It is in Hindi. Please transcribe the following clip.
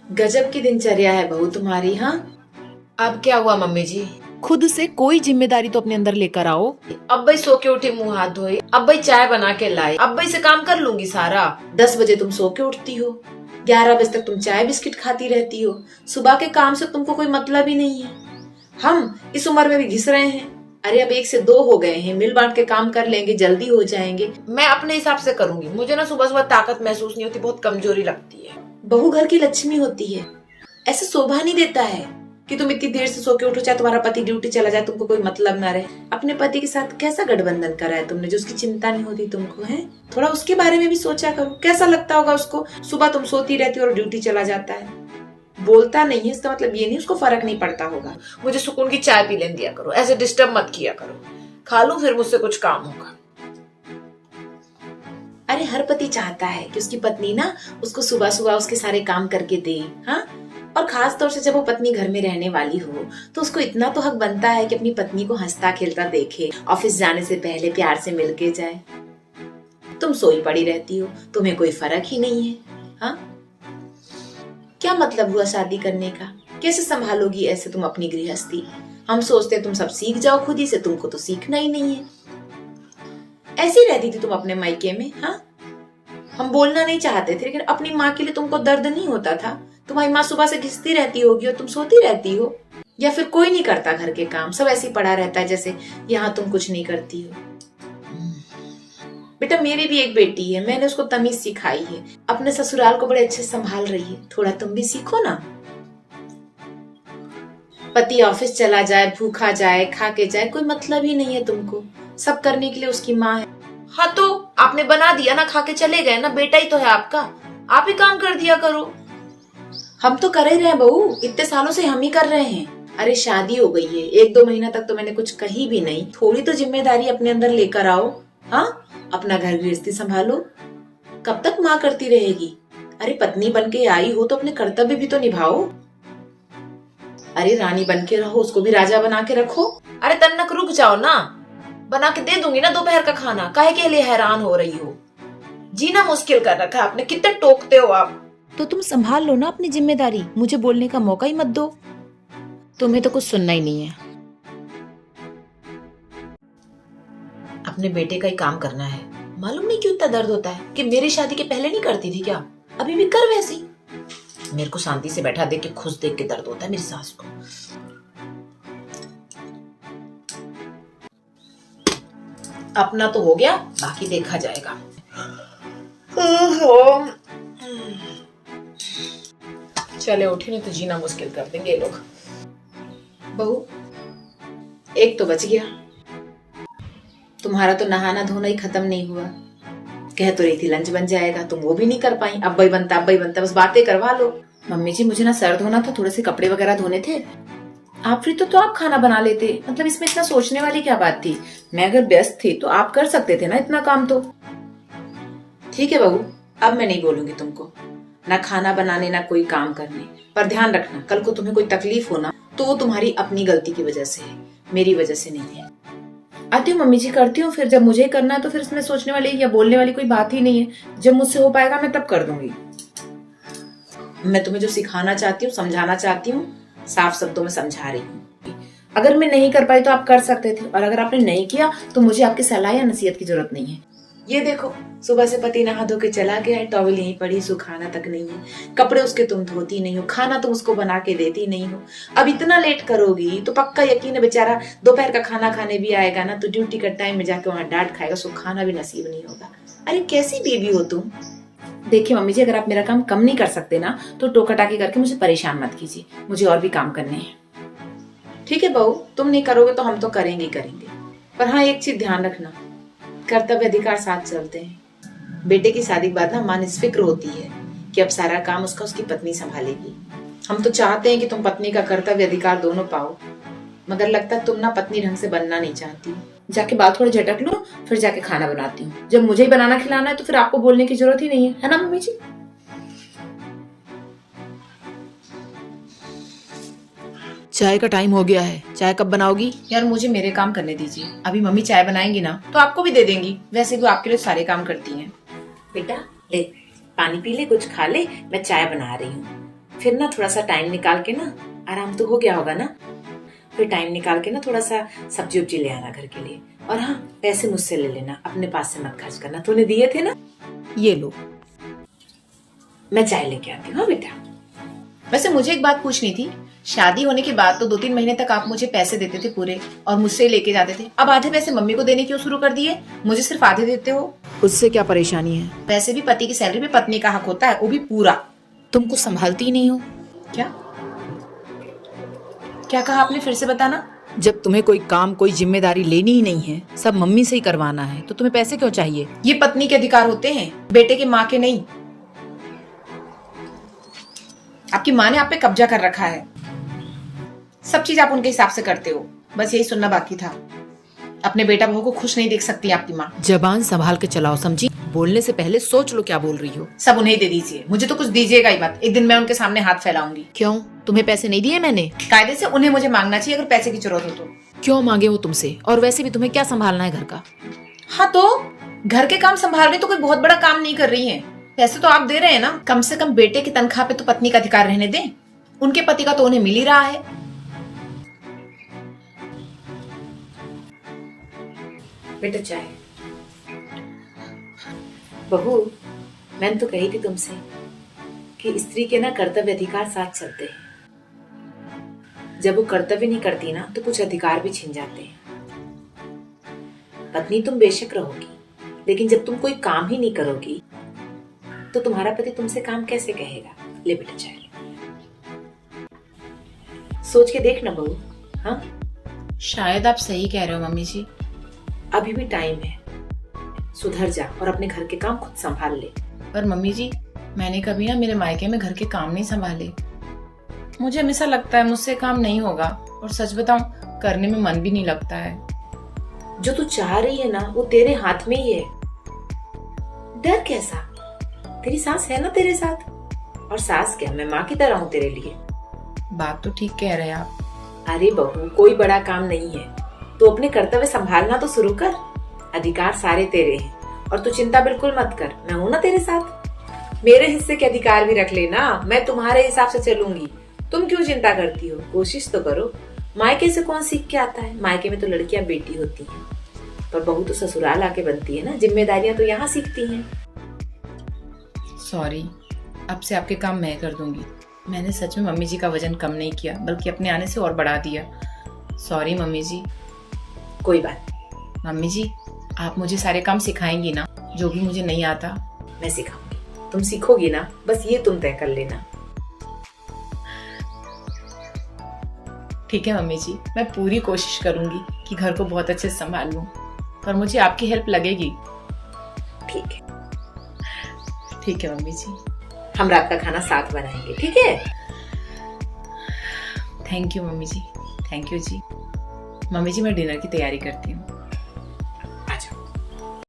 गजब की दिनचर्या है बहू तुम्हारी। हाँ, अब क्या हुआ मम्मी जी? खुद से कोई जिम्मेदारी तो अपने अंदर लेकर आओ। अब भाई सो के उठी, मुंह हाथ धोई, अब भाई चाय बना के लाई, अब भाई से काम कर लूंगी सारा। 10 बजे तुम सो के उठती हो, 11 बजे तक तुम चाय बिस्किट खाती रहती हो। सुबह के काम से तुमको कोई मतलब ही नहीं है। हम इस उम्र में भी घिस रहे हैं। अरे अब 1 से 2 हो गए हैं, मिल बांट के काम कर लेंगे, जल्दी हो जाएंगे। मैं अपने हिसाब से करूंगी, मुझे ना सुबह सुबह ताकत महसूस नहीं होती, बहुत कमजोरी लगती है। बहू घर की लक्ष्मी होती है, ऐसे शोभा नहीं देता है कि तुम इतनी देर से सो के उठो, चाहे तुम्हारा पति ड्यूटी चला जाए, तुमको कोई मतलब ना रहे। अपने पति के साथ कैसा गठबंधन करा है तुमने जो उसकी चिंता नहीं होती तुमको? है थोड़ा उसके बारे में भी सोचा करो, कैसा लगता होगा उसको। सुबह तुम सोती रहती हो और ड्यूटी चला जाता है, बोलता नहीं है, इसका मतलब ये नहीं उसको फर्क नहीं पड़ता होगा। मुझे सुकून की चाय पी लेने दिया करो, ऐसे डिस्टर्ब मत किया करो। खा लूं फिर मुझसे कुछ काम होगा। अरे हर पति चाहता है कि उसकी पत्नी ना उसको सुबह सुबह उसके सारे काम करके दे। हाँ, और खास तौर से जब वो पत्नी घर में रहने वाली हो तो उसको इतना तो हक बनता है कि अपनी पत्नी को हंसता खेलता देखे, ऑफिस जाने से पहले प्यार से मिल के जाए। तुम सोई पड़ी रहती हो, तुम्हें कोई फर्क ही नहीं है। हाँ, क्या मतलब हुआ शादी करने का? कैसे संभालोगी ऐसे तुम अपनी गृहस्थी? हम सोचते तुम सब सीख जाओ खुद ही से, तुमको तो सीखना ही नहीं है। ऐसी रहती थी तुम अपने मायके में। हाँ, हम बोलना नहीं चाहते थे, लेकिन अपनी माँ के लिए तुमको दर्द नहीं होता था? तुम्हारी माँ सुबह से घिसती रहती होगी और तुम सोती रहती हो, या फिर कोई नहीं करता घर के काम, सब ऐसे ही पड़ा रहता है जैसे यहाँ तुम कुछ नहीं करती हो। बेटा मेरी भी एक बेटी है, मैंने उसको तमीज सिखाई है, अपने ससुराल को बड़े अच्छे संभाल रही है, थोड़ा तुम भी सीखो ना। पति ऑफिस चला जाए, भूखा जाए, खा के जाए, कोई मतलब ही नहीं है तुमको, सब करने के लिए उसकी माँ है। हाँ तो आपने बना दिया ना, खा के चले गए ना, बेटा ही तो है आपका, आप ही काम कर दिया करो। हम तो कर ही रहे हैं बहू, इतने सालों से हम ही कर रहे हैं। अरे शादी हो गई है, 1-2 महीना तक तो मैंने कुछ कही भी नहीं। थोड़ी तो जिम्मेदारी अपने अंदर लेकर आओ। हाँ, अपना घर गृहस्थी संभालो। कब तक माँ करती रहेगी? अरे पत्नी बन के आई हो तो अपने कर्तव्य भी तो निभाओ। अरे रानी बन के रहो, उसको भी राजा बना के रखो। अरे तन्नक रुक जाओ ना, बना के दे दूंगी ना दोपहर का खाना, काहे के लिए हैरान हो रही हो? जीना मुश्किल कर रखा है आपने, कितने टोकते हो आप। तो तुम संभाल लो ना अपनी जिम्मेदारी, मुझे बोलने का मौका ही मत दो। तुम्हें तो कुछ सुनना ही नहीं है। अपने बेटे का ही काम करना है। मालूम नहीं क्यों इतना दर्द होता है कि मेरी शादी के पहले नहीं करती थी क्या, अभी भी कर वैसी। मेरे को शांति से बैठा देख के, खुश देख के दर्द होता है मेरी सास को। अपना तो हो गया, बाकी देखा जाएगा। चले उठे, नहीं तो जीना मुश्किल कर देंगे ये लोग। बहू एक तो बच गया, तुम्हारा तो नहाना धोना ही खत्म नहीं हुआ। कह तो रही थी लंच बन जाएगा, तुम वो भी नहीं कर पाई। अब भाई बनता, अब भाई बनता, बस बातें करवा लो। मम्मी जी मुझे ना सर धोना था, थोड़े से कपड़े वगैरह धोने थे। आप फ्री तो आप खाना बना लेते, मतलब इसमें इतना सोचने वाली क्या बात थी? मैं अगर व्यस्त थी तो आप कर सकते थे ना इतना काम तो। ठीक है बहू, अब मैं नहीं बोलूंगी तुमको, ना खाना बनाने ना कोई काम करने। पर ध्यान रखना, कल को तुम्हें कोई तकलीफ हो ना तो वो तुम्हारी अपनी गलती की वजह से है, मेरी वजह से नहीं है। आती हूँ मम्मी जी, करती हूँ। फिर जब मुझे करना है तो फिर इसमें सोचने वाली या बोलने वाली कोई बात ही नहीं है। जब मुझसे हो पाएगा मैं तब कर दूंगी। मैं तुम्हें जो सिखाना चाहती हूँ, समझाना चाहती हूँ, साफ शब्दों में समझा रही हूँ। अगर मैं नहीं कर पाई तो आप कर सकते थे, और अगर आपने नहीं किया तो मुझे आपकी सलाह या नसीहत की जरूरत नहीं है। ये देखो, सुबह से पति नहा धो के चला गया है, टॉवल यहीं पड़ी, सुखाना तक नहीं है, कपड़े उसके तुम धोती नहीं हो, खाना तुम उसको बना के देती नहीं हो। अब इतना लेट करोगी तो पक्का यकीन है बेचारा दोपहर का खाना खाने भी आएगा ना, तो ड्यूटी का टाइम में जाके वहां डांट खाएगा, सो खाना भी नसीब नहीं होगा। अरे कैसी बीवी हो तुम? देखिए मम्मी जी, अगर आप मेरा काम कम नहीं कर सकते ना तो टोका टाकी करके मुझे परेशान मत कीजिए, मुझे और भी काम करने हैं। ठीक है बहू, तुम नहीं करोगे तो हम तो करेंगे करेंगे। पर हाँ, एक चीज ध्यान रखना, कर्तव्य अधिकार साथ चलते हैं। बेटे की शादी के बाद ना मां निस्फिक्र होती है कि अब सारा काम उसका उसकी पत्नी संभालेगी। हम तो चाहते हैं कि तुम पत्नी का कर्तव्य अधिकार दोनों पाओ, मगर लगता है तुम ना पत्नी ढंग से बनना नहीं चाहती। जाके बात थोड़ी झटक लो, फिर जाके खाना बनाती हूँ। जब मुझे ही बनाना खिलाना है तो फिर आपको बोलने की जरूरत ही नहीं है ना मम्मी जी? चाय का टाइम हो गया है, चाय कब बनाओगी? यार मुझे मेरे काम करने दीजिए, अभी मम्मी चाय बनाएंगी ना तो आपको भी दे देंगी, वैसे भी आपके लिए सारे काम करती हैं। बेटा ले पानी पी ले, कुछ खा ले, मैं चाय बना रही हूँ। फिर ना थोड़ा सा टाइम निकाल के ना, आराम तो हो गया होगा ना, फिर टाइम निकाल के ना थोड़ा सा सब्जी उब्जी ले आना घर के लिए। और हाँ, पैसे मुझसे ले लेना, अपने पास से मत खर्च करना, तूने दिए थे ना। ये लो। मैं चाय लेके आती हूँ। हाँ बेटा। वैसे मुझे एक बात पूछनी थी, शादी होने के बाद तो 2-3 महीने तक आप मुझे पैसे देते थे पूरे और मुझसे लेके जाते थे, अब आधे पैसे मम्मी को देने क्यों शुरू कर दिए? मुझे सिर्फ आधे देते हो। उससे क्या परेशानी है? वैसे भी पति की सैलरी पे पत्नी का हक होता है, वो भी पूरा। तुम कुछ संभालती ही नहीं हो। क्या क्या कहा आपने? फिर से बताना। जब तुम्हें कोई काम, कोई जिम्मेदारी लेनी ही नहीं है, सब मम्मी से ही करवाना है, तो तुम्हें पैसे क्यों चाहिए? ये पत्नी के अधिकार होते हैं, बेटे के, माँ के नहीं। आपकी माँ ने आप पे कब्जा कर रखा है, सब चीज आप उनके हिसाब से करते हो। बस यही सुनना बाकी था। अपने बेटा बहू को खुश नहीं देख सकती आपकी माँ। जबान संभाल के चलाओ, समझी? बोलने से पहले सोच लो क्या बोल रही हो। सब उन्हें ही दे दीजिए, मुझे तो कुछ दीजिएगा ही मत। एक दिन मैं उनके सामने हाथ फैलाऊंगी। क्यों? तुम्हें पैसे नहीं दिए मैंने? कायदे से उन्हें मुझे मांगना चाहिए अगर पैसे की जरूरत हो तो। क्यों मांगे वो तुमसे? और वैसे भी तुम्हें क्या संभालना है घर का? हाँ तो घर के काम संभाल रही तो कोई बहुत बड़ा काम नहीं कर रही है। पैसे तो आप दे रहे हैं ना, कम से कम बेटे की तनख्वाह पे तो पत्नी का अधिकार रहने दें। उनके पति का तो उन्हें मिल ही रहा है। बेटा चाय। बहू, मैंने तो कही थी तुमसे कि स्त्री के ना कर्तव्य अधिकार साथ चलते हैं। जब वो कर्तव्य नहीं करती ना तो कुछ अधिकार भी छिन जाते हैं। पत्नी तुम बेशक रहोगी, लेकिन जब तुम कोई काम ही नहीं करोगी तो तुम्हारा पति तुमसे काम कैसे कहेगा? ले बेटा चाय, सोच के देख ना बहू। हाँ, शायद आप सही कह रहे हो मम्मी जी। अभी भी टाइम है, सुधर जा और अपने घर के काम खुद संभाल ले। पर मम्मी जी, मैंने कभी ना मेरे मायके में घर के काम नहीं संभाले। मुझे हमेशा लगता है मुझसे काम नहीं होगा, और सच बताऊं करने में मन भी नहीं लगता है। जो तू चाह रही है ना वो तेरे हाथ में ही है। डर कैसा? तेरी सास है ना तेरे साथ, और सास क्या, मैं माँ की तरह हूँ तेरे लिए। बात तो ठीक कह रहे हैं आप। अरे बहू, कोई बड़ा काम नहीं है, तो अपने कर्तव्य संभालना तो शुरू कर। अधिकार सारे तेरे हैं, और तू चिंता बिल्कुल मत कर, मैं हूं ना तेरे साथ। मेरे हिस्से के अधिकार भी रख लेना, मैं तुम्हारे हिसाब से चलूंगी। तुम क्यों चिंता करती हो? कोशिश तो करो। मायके से कौन सीख के आता है? मायके में तो लड़कियां बेटी होती हैं, पर बहू तो ससुराल आके बनती है ना। जिम्मेदारियां तो यहाँ सीखती हैं। सॉरी, अब से आपके काम मैं कर दूंगी। मैंने सच में मम्मी जी का वजन कम नहीं किया, बल्कि अपने आने से और बढ़ा दिया। सॉरी मम्मी जी। कोई बात नहीं। मम्मी जी, आप मुझे सारे काम सिखाएंगी ना, जो भी मुझे नहीं आता? मैं सिखाऊंगी, तुम सीखोगी ना, बस ये तुम तय कर लेना। ठीक है मम्मी जी, मैं पूरी कोशिश करूंगी कि घर को बहुत अच्छे से संभाल लूं, पर मुझे आपकी हेल्प लगेगी। ठीक है। ठीक है मम्मी जी। हम रात का खाना साथ बनाएंगे, ठीक है? Thank you mummy ji, thank you ji. Mummy ji, मैं डिनर की तैयारी करती हूँ।